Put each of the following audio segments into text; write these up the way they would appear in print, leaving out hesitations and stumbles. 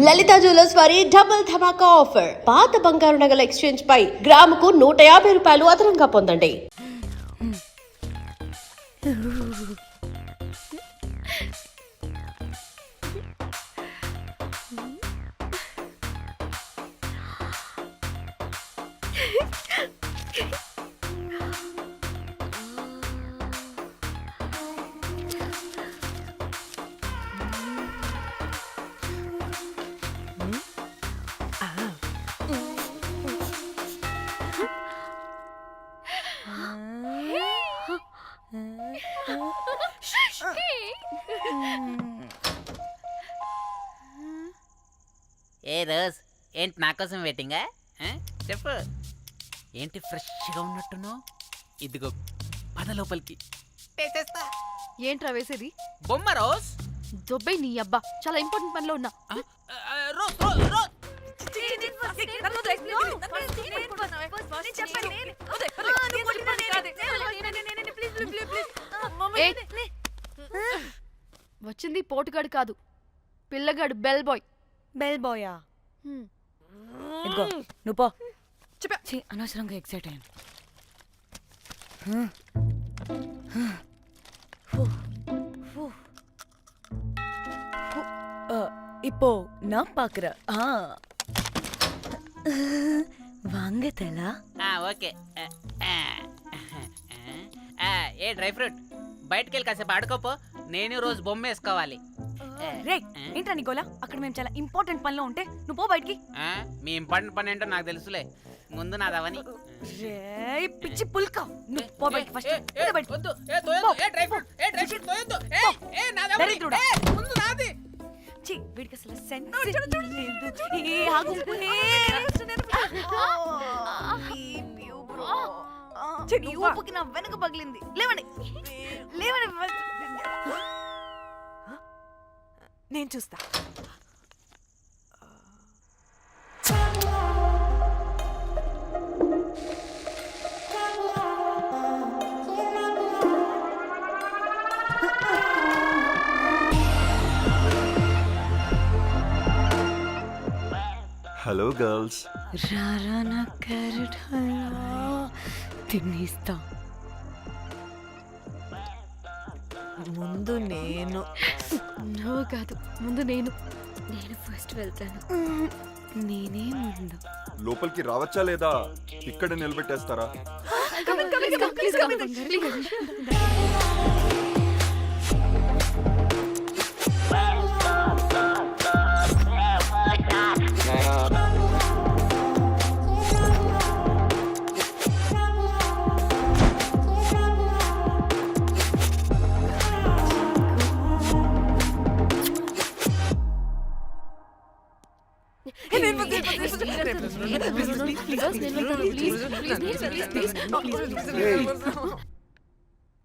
లలిత jewellers వారి double ధమాకా offer. పాత బంగారు నగల ఎక్స్చేంజ్ పై గ్రాముకు 150 రూపాయలు అదనంగా పొందండి. ఏ రోజ్ ఏంటి నా కోసం వెయిటింగా? చెప్పు ఏంటి ఫ్రెష్గా ఉన్నట్టున్నావు? ఇదిగో పద లోపలికి వేసేస్తా. ఏంట్రా వేసేది? బొమ్మ రోజ్. దొబ్బై నీ అబ్బా, చాలా ఇంపార్టెంట్ పనిలో ఉన్నా. రోజ్ రోజ్ రోజ్ వచ్చింది పోటుగాడు కాదు, పిల్లగాడు బెల్ బాయ్. బెల్ బాయా? ఇదిగో నువ్వు పో. చెప్పి అనవసరంగా ఎక్సైట్ అయ్యాను. இப்போ நான் பாக்குறேன். வாங்கதலா? ఓకే. ఏ డ్రై ఫ్రూట్ బయటకు వెళ్ళి కాసేపు ఆడుకోపో. నేను రోజు బొమ్మ వేసుకోవాలి. రే ఏంట్రా నికోలా, అక్కడ మేము చాలా ఇంపార్టెంట్ పనిలో ఉంటే నువ్వు పో బయటికి. మీ ఇంపార్టెంట్ పని ఏంటో నాకు తెలుసులే, ముందు నాదవని. రే పిచ్చి పుల్క, నువ్వు పో బయటికి ఫస్ట్. వద్దు, ఏ తోయొద్దు, ఏ డ్రై ఫ్రూట్, ఏ డ్రై ఫ్రూట్ తోయొద్దు. ఏ నాదవని, ముందు నాది. ఛీ, వీడికి అసలు సెన్స్ లేదు. ఏ ఆగు. నీ ఊపుకి నా వెనక పగిలింది. లేవండి లేవండి. నేను చూస్తా. Hello girls. రారా నా క్యారెట్ హల్వా తినేస్తా. ముందు నేను. నువ్వు కాదు, ముందు నేను. నేను ఫస్ట్ వెళ్తాను. నేనే ముందు. లోపలికి రావచ్చా లేదా ఇక్కడ నిలబెట్టేస్తారా?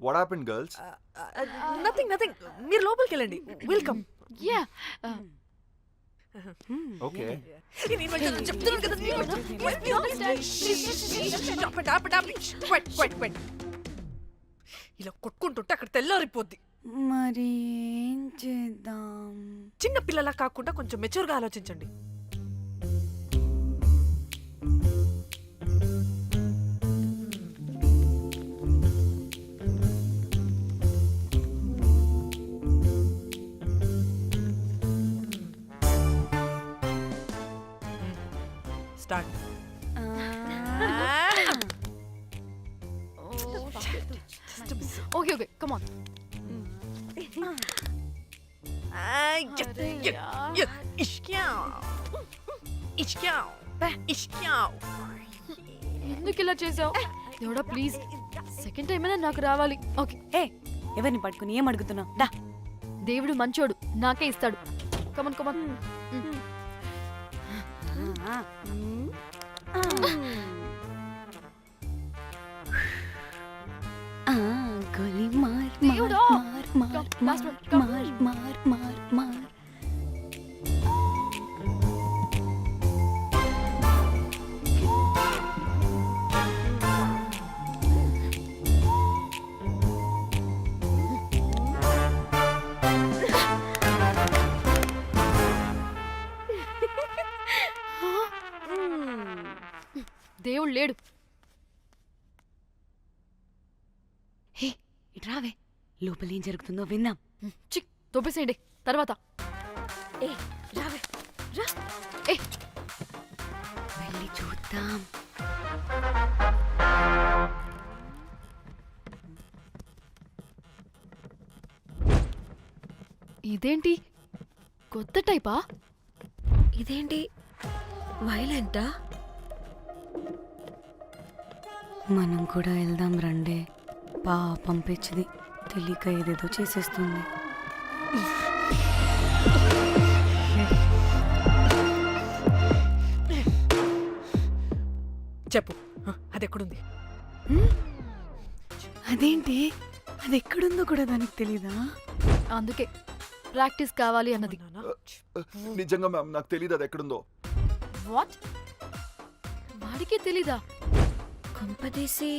What happened, girls? నథింగ్. మీరు లోపలికి వెళ్ళండి. వెల్కమ్. యా. Okay. ఇలా కొట్టుకుంటుంటే అక్కడ తెల్లారిపోద్ది. మరి ఏం చేద్దాం? చిన్న పిల్లలా కాకుండా కొంచెం మెచ్యూర్గా ఆలోచించండి. స్టార్ట్. Okay, come on. ఎందుకు ఇలా చేసావు? దేవుడా ప్లీజ్, సెకండ్ టైం అయినా నాకు రావాలి. ఓకే. ఏ ఎవరిని పట్టుకుని ఏం అడుగుతున్నావు? డా, దేవుడు మంచోడు, నాకే ఇస్తాడు. Come on come on. గోలీ మార్ దేవుడా. మార్ మార్ మార్ మార్ మార్ మార్. దేవుడు లేడు. హే ఇటు రావే, లోపల ఏం జరుగుతుందో విందాం. చిక్ తోపేసేయండి తర్వాత. ఏ రావే రా. ఏ వెళ్ళి చూద్దాం. ఇదేంటి కొత్త టైపా? ఇదేంటి వైలెంటా? మనం కూడా వెళ్దాం రండే. పాపం పిచ్చిది, తెలియక ఏదేదో చేసేస్తుంది. చెప్పు అది ఎక్కడుంది? అదేంటి, అది ఎక్కడుందో కూడా దానికి తెలీదా? అందుకే ప్రాక్టీస్ కావాలి అన్నది. నిజంగా మ్యామ్ నాకు తెలియదు అది ఎక్కడుందో. వాట్? వాడికే తెలీదా? కొంపదీసి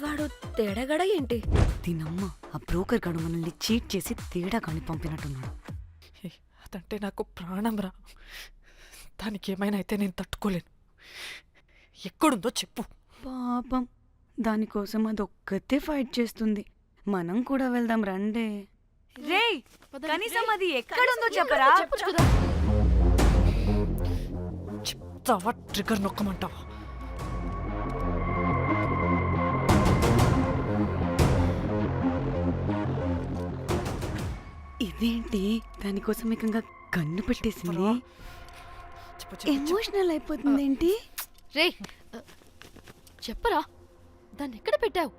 వాడు తేడాగడ ఏంటి? దీనమ్మ, ఆ బ్రోకర్ గాడు మనల్ని చీట్ చేసి తేడా కాని పంపినట్టున్నాడు. అదంటే నాకు ప్రాణం రా. దానికి ఏమైనా అయితే నేను తట్టుకోలేను. ఎక్కడుందో చెప్పు. పాపం, దానికోసం అది ఒక్కతే ఫైట్ చేస్తుంది. మనం కూడా వెళ్దాం రండే. రేయ్, కనీసం అది ఎక్కడుందో చెప్పరా? చెప్పొచ్చు కదా. చెప్తావా? ట్రిగర్ నొక్కమంటావా? ఇదేంటి, దానికోసం ఏకంగా కన్ను పెట్టేసింది. ఎమోషనల్ అయిపోతుంది ఏంటి? రే చెప్పరా, దాన్ని ఎక్కడ పెట్టావు?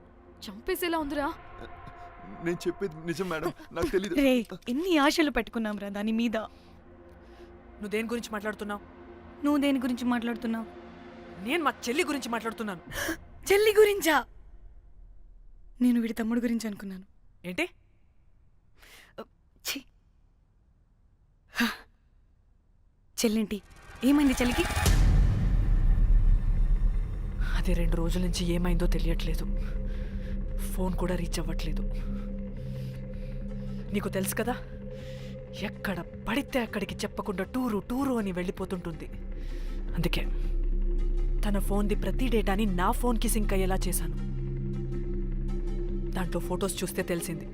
చంపేసేలా ఉందిరా. నేను చెప్పేది నిజం మేడం, నాకు తెలియదు. రే, ఎన్ని ఆశలు పెట్టుకున్నాం రా దాని మీద. నువ్వు దేని గురించి మాట్లాడుతున్నావు? నువ్వు దేని గురించి మాట్లాడుతున్నావు? నేను మా చెల్లి గురించి మాట్లాడుతున్నాను. చెల్లి గురించా? నేను వీడి తమ్ముడు గురించి అనుకున్నాను. ఏంటి? ఛీ. చెల్లింటి ఏమైంది చెల్లికి? అది 2 రోజుల నుంచి ఏమైందో తెలియట్లేదు. ఫోన్ కూడా రీచ్ అవ్వట్లేదు. నీకు తెలుసు కదా, ఎక్కడ పడితే అక్కడికి చెప్పకుండా టూరు అని వెళ్ళిపోతుంటుంది. అందుకే తన ఫోన్ది ప్రతి డేటాని నా ఫోన్కి సింక్ అయ్యేలా చేశాను. దాంట్లో ఫొటోస్ చూస్తే తెలిసింది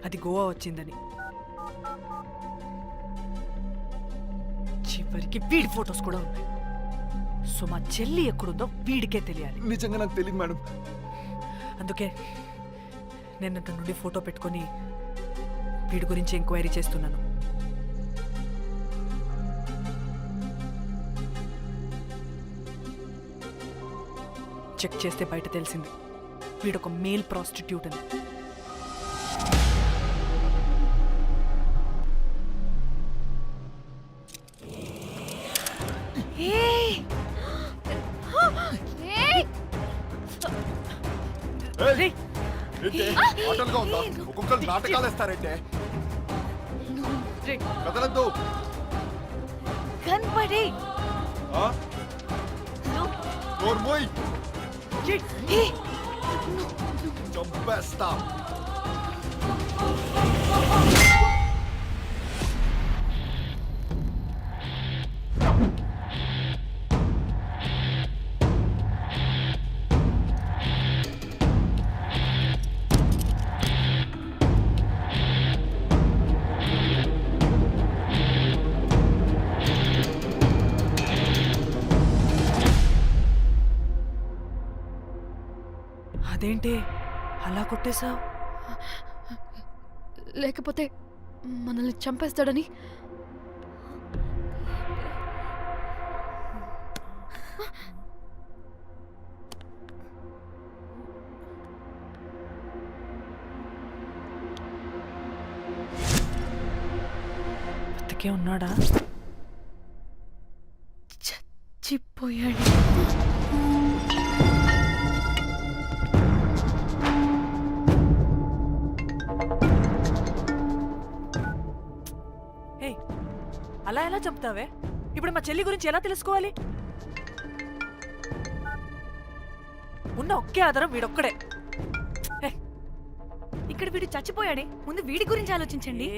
అది గోవా వచ్చిందని. చివరికి వీడి ఫొటోస్ కూడా ఉన్నాయి. సో మా చెల్లి ఎక్కడుందో వీడికే తెలియాలి. నిజంగా నాకు తెలియదు మేడం. అందుకే నేను అతని నుండి ఫోటో పెట్టుకొని వీడి గురించి ఎంక్వైరీ చేస్తున్నాను. చెక్ చేస్తే బయట తెలిసింది వీడొక మేల్ ప్రాస్టిట్యూట్ అని. ఆటలుగా ఉందా? ఒక్కొక్కరు నాటకాలు వేస్తారంటే కదలద్దు. కనపడి చంపేస్తా. అదేంటి అలా కొట్టేశావు? లేకపోతే మనల్ని చంపేస్తాడని. బతికే ఉన్నాడా? చచ్చిపోయాడు. అలా ఎలా చెప్తావే? ఇప్పుడు మా చెల్లి గురించి ఎలా తెలుసుకోవాలి? ఉన్న ఒకే ఆధారం వీడొక్కడే. ఇక్కడ వీడు చచ్చిపోయాడే, ముందు వీడి గురించి ఆలోచించండి.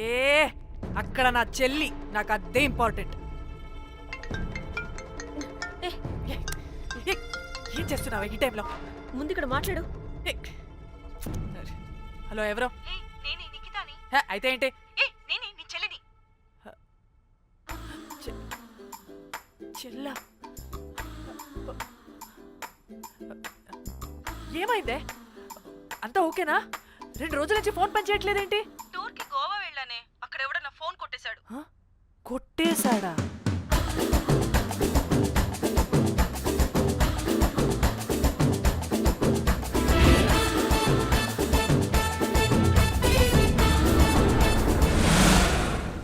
అక్కడ నా చెల్లి, నాకు అదే ఇంపార్టెంట్. ఏం చేస్తున్నావు ఈ టైంలో? ముందు ఇక్కడ మాట్లాడు. హలో, ఎవరో? అయితే ఏంటి? చెల్లా, ఏమైందే? అంతా ఓకేనా? 2 రోజుల నుంచి ఫోన్ పని చేయట్లేదేంటి? టూర్కి గోవా వెళ్ళానే, అక్కడ ఎవడో నా ఫోన్ కొట్టేశాడు. కొట్టేశాడా?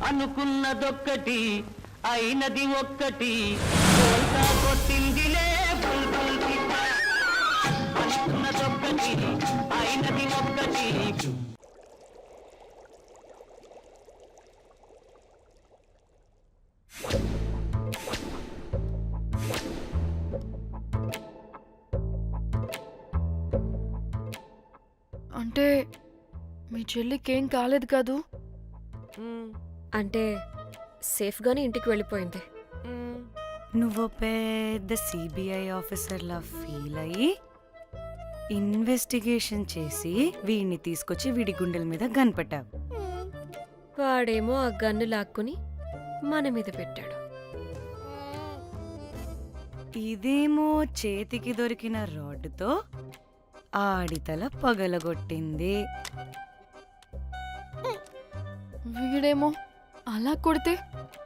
అనుకున్నదొక్కటి అయినది ఒక్కటి బోల్తా కొట్టిందిలే బుల్బుల్ పిట్ట. అనుకున్నదొక్కటి అయినది ఒక్కటి. అంటే మీ చెల్లికేం కాలేదు కాదు? అంటే సేఫ్గానే ఇంటికి వెళ్ళిపోయింది. నువ్వు పెద్ద సిబిఐ ఆఫీసర్లా ఫీల్ అయ్యి ఇన్వెస్టిగేషన్ చేసి వీడిని తీసుకొచ్చి వీడి గుండెల మీద కనిపెట్టావు. వాడేమో ఆ గన్ను లాక్కుని మన మీద పెట్టాడు. ఇదేమో చేతికి దొరికిన రాడ్డుతో ఆడితల పగలగొట్టింది. వీడేమో అలా కొడితే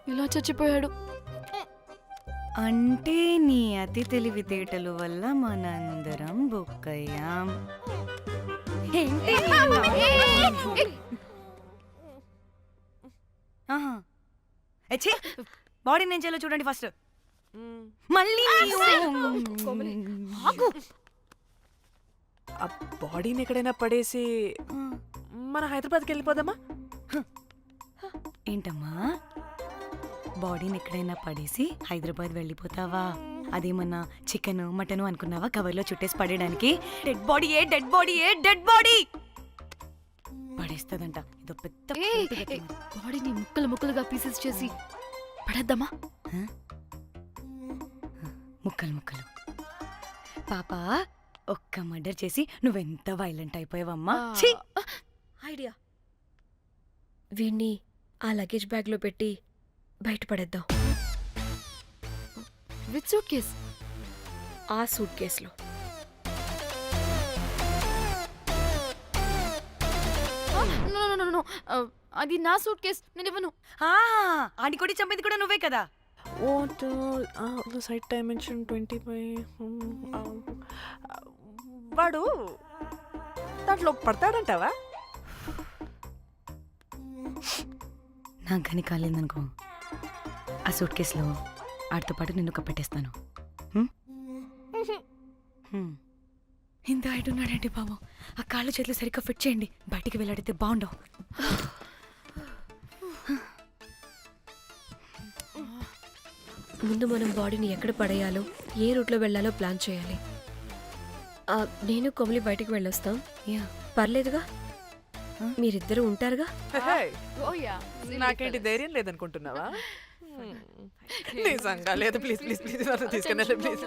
ఇలా చచ్చిపోయాడు. అంటే నీ అతి తెలివితేటలు వల్ల మనందరం బుక్కయ్యాం. ఏంటి బాడీ నేను చేయాలో చూడండి ఫస్ట్. మళ్ళీ ఆ బాడీని ఎక్కడైనా పడేసి మన హైదరాబాద్కి వెళ్ళిపోదామా? ఏంటమ్మా, బాడీని ఎక్కడైనా పడేసి హైదరాబాద్ వెళ్ళిపోతావా? అదేమన్నా చికెన్ మటన్ అనుకున్నావా కవర్లో చుట్టేసి పడేయడానికి? డెడ్ బాడీ ఏ డెడ్ బాడీ ఏ డెడ్ బాడీ పడేస్తుందంట. ఇదో పెద్ద బాడీని ముక్కలు ముక్కలుగా పీసెస్ చేసి పడేద్దామా? ముక్కలు ముక్కలు. పాప, ఒక్క మర్డర్ చేసి నువ్వెంత వైలెంట్ అయిపోయావమ్మా. ఛీ! ఐడియా, వీణ్ణి ఆ లగేజ్ బ్యాగ్లో పెట్టి బయటపడేద్దాం. With suitcase? ఆ సూట్ కేసులో. అది నా సూట్ కేస్, నేను ఇవ్వను. ఆడి కొట్టి చంపేది కూడా నువ్వే కదా. Site dimension 25. వాడు దాంట్లో పడతాడంటావా? నాకు కానీ కాలేదనుకో, ఆ సూట్ కేసులో ఆడితో పాటు నిన్ను కప్పెట్టేస్తాను. ఇంత హైట్ ఉన్నాడంటే బాబు, ఆ కాళ్ళు చేతులు సరిగ్గా ఫిట్ చేయండి, బయటికి వెళ్ళాడితే బాగుండవు. ముందు మనం బాడీని ఎక్కడ పడేయాలో, ఏ రూట్లో వెళ్ళాలో ప్లాన్ చేయాలి. నేను కొమలి బయటికి వెళ్ళొస్తాం. పర్లేదుగా, మీరిద్దరూ ఉంటారుగా. నాకేంటి ధైర్యం లేదనుకుంటున్నావా? నిజంగా లేదు. ప్లీజ్ ప్లీజ్ ప్లీజ్ తీసుకెళ్ళి ప్లీజ్.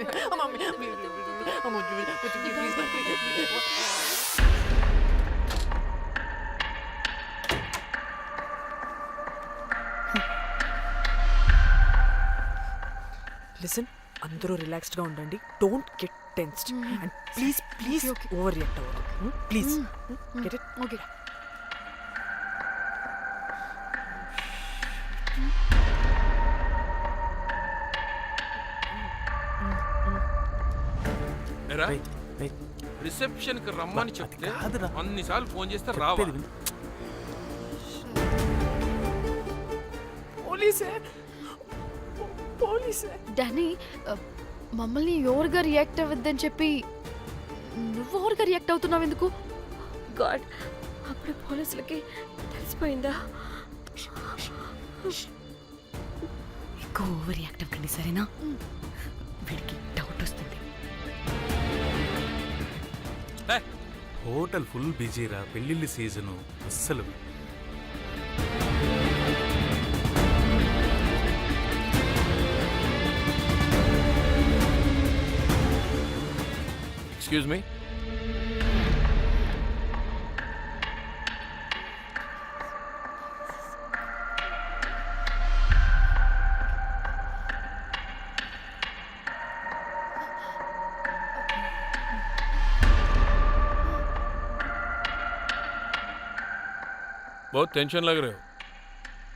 లిసన్, అందరూ రిలాక్స్డ్ గా ఉండండి. Don't get tensed and please please overreact అవ్వదు. Please get it? Okay. Reception కి రమ్మని చెప్తే అన్నిసార్లు ఫోన్ చేస్తే రావా? పోలీసే పోలీసే. డానీ, మమ్మల్ని ఎవరుగా రియాక్ట్ అవ్వద్దని చెప్పి నువ్వు ఎవరుగా రియాక్ట్ అవుతున్నావు ఎందుకు? గాడ్, అప్పుడు పోలీసులకి తెలిసిపోయిందా? ఎక్కువ ఓవర్ రియాక్ట్ అవ్వకండి, సరేనా? వీడికి డౌట్ వస్తుంది. హోటల్ ఫుల్ బిజీరా, పెళ్ళిళ్ళ సీజను అస్సలు. एक्सक्यूज मी बहुत टेंशन लग रहे हो,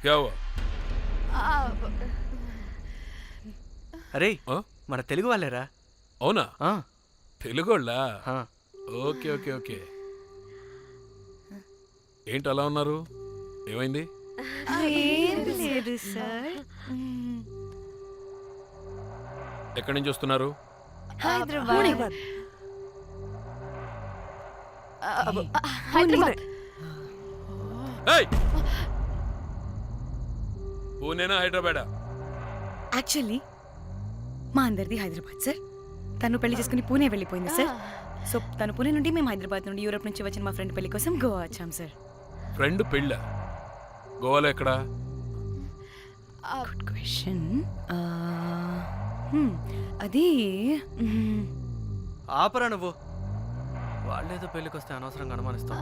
क्या हुआ? అరే ఆ? మన తెలుగు వాళ్ళేరా అవునా? ఆ, తెలుగోళ్ళా? ఆ. Okay okay okay. ఏంటి అలా ఉన్నారు? ఏమైంది? ఏం లేదు సార్. ఎక్కడి నుంచి వస్తున్నారు? హైదరాబాద్. హైదరాబాద్. ఏయ్! పూణేనా హైదరాబాదా? యాక్చువల్లీ మా అందరిది హైదరాబాద్ సార్. తను పెళ్లి చేసుకుని పూణే వెళ్ళిపోయింది సార్. సో తను పూణే నుండి మేము హైదరాబాద్ నుండి యూరోప్ నుంచి వచ్చిన మా ఫ్రెండ్ పెళ్లి కోసం గోవా వచ్చాం సార్. ఫ్రెండ్ పెళ్ళ గోవాలో ఎక్కడా? Good question. అది ఆపరా నువ్వు. వాళ్ళేదో పెళ్ళికి వస్తే అనవసరంగా అనుమానిస్తాం.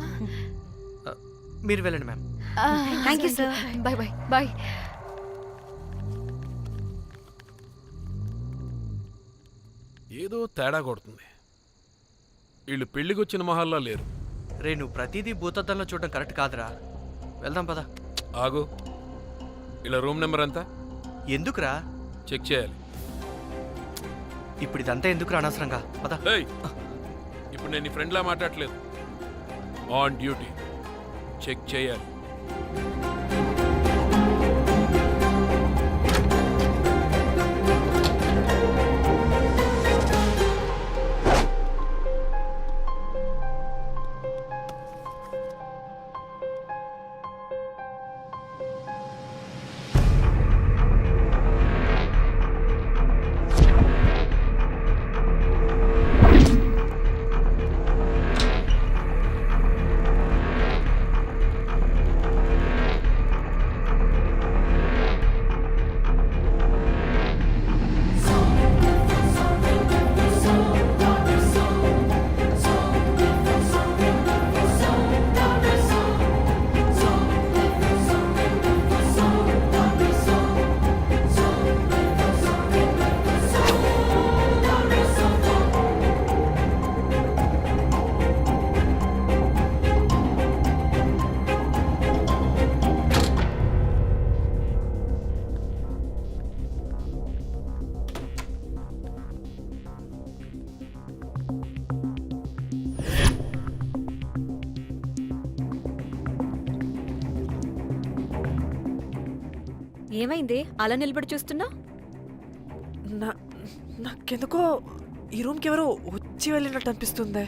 మీరు వెళ్ళండి ma'am. Thank you sir. Bye bye bye. ఏదో తేడా కొడుతుంది. వీళ్ళు పెళ్లికి వచ్చిన మొహాల్లో లేరు. రే నువ్వు ప్రతిదీ భూతద్దంలో చూడడం కరెక్ట్ కాదురా. వెళ్దాం పదా. ఆగు, ఇలా రూమ్ నెంబర్ ఎంత ఎందుకురా? చెక్ చేయాలి. ఇప్పుడు ఇదంతా ఎందుకురా అనవసరంగా? పదా. ఏయ్! ఇప్పుడు నేను నీ ఫ్రెండ్లా మాట్లాడట్లేదు. ఆన్ డ్యూటీ చెక్ చేయాలి. ఏమైంది అలా నిలబడి చూస్తున్నా? నాకెందుకో ఈ రూమ్కి ఎవరో వచ్చి వెళ్ళినట్టు అనిపిస్తుంది.